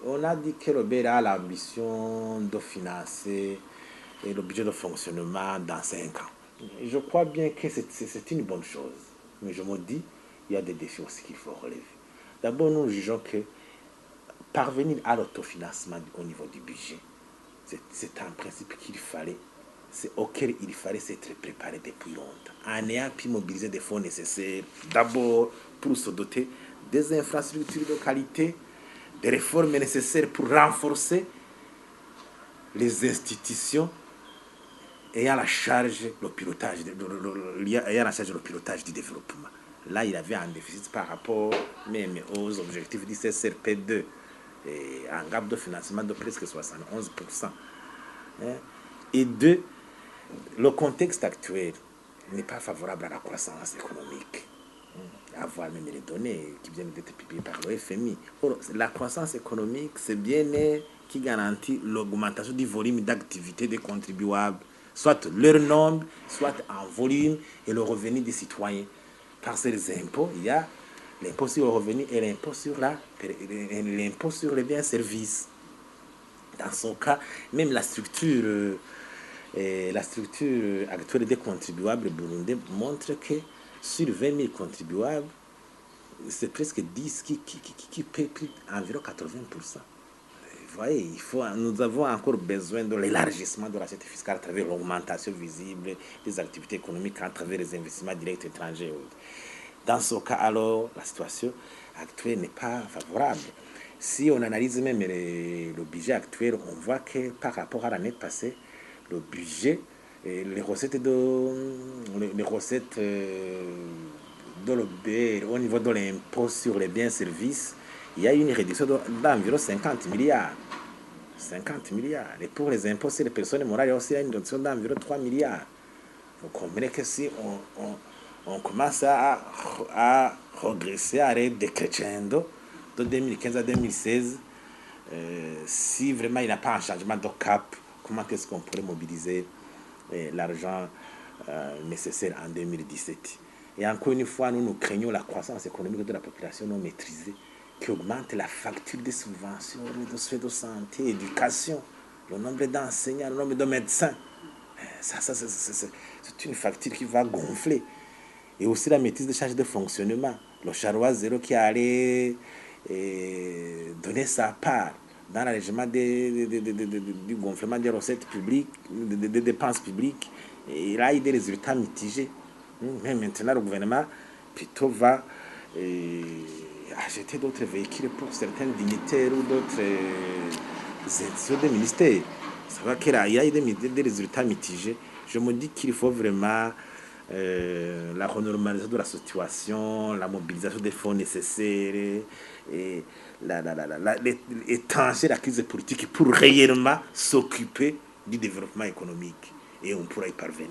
On a dit que le BER a l'ambition de financer le budget de fonctionnement dans 5 ans. Je crois bien que c'est une bonne chose. Mais je me dis, il y a des défis aussi qu'il faut relever. D'abord, nous jugeons que parvenir à l'autofinancement au niveau du budget, c'est un principe auquel il fallait s'être préparé depuis longtemps, en ayant pu mobiliser des fonds nécessaires, d'abord pour se doter des infrastructures de qualité, des réformes nécessaires pour renforcer les institutions ayant la charge le pilotage, ayant la charge le pilotage du développement. Là, il avait un déficit par rapport même aux objectifs du CSRP2 et un gap de financement de presque 71%. Et deux, le contexte actuel n'est pas favorable à la croissance économique. À voir même les données qui viennent d'être publiées par le FMI. Or, la croissance économique, c'est bien qui garantit l'augmentation du volume d'activité des contribuables, soit leur nombre, soit en volume et le revenu des citoyens. Par ces impôts, il y a l'impôt sur le revenu et l'impôt sur les biens et services. Dans son cas, même la structure actuelle des contribuables burundais montre que sur 20 000 contribuables, c'est presque 10 qui paient plus environ 80%. Vous voyez, nous avons encore besoin de l'élargissement de l'assiette fiscale à travers l'augmentation visible des activités économiques, à travers les investissements directs étrangers. Dans ce cas, alors, la situation actuelle n'est pas favorable. Si on analyse même le budget actuel, on voit que par rapport à l'année passée, le budget, les recettes de l'OBR au niveau de l'impôt sur les biens et services, il y a une réduction d'environ 50 milliards. 50 milliards. Et pour les impôts sur les personnes morales, il y a aussi une réduction d'environ 3 milliards. Vous comprenez que si on commence à regresser, à redécrescendo de 2015 à 2016, si vraiment il n'y a pas un changement de cap, comment est-ce qu'on pourrait mobiliser l'argent nécessaire en 2017? Et encore une fois, nous craignons la croissance économique de la population non maîtrisée qui augmente la facture des subventions, les soins de santé, éducation, le nombre d'enseignants, le nombre de médecins. C'est une facture qui va gonfler. Et aussi la maîtrise des charges de fonctionnement. Le charroi zéro qui allait donner sa part dans l'allègement du gonflement des recettes publiques, des dépenses publiques. Et là, il y a des résultats mitigés. Mais maintenant, le gouvernement plutôt va acheter d'autres véhicules pour certains dignitaires ou d'autres institutions des ministères. Ça va qu'il y a des résultats mitigés. Je me dis qu'il faut vraiment la renormalisation de la situation, la mobilisation des fonds nécessaires et étancher la crise politique pour réellement s'occuper du développement économique. Et on pourra y parvenir.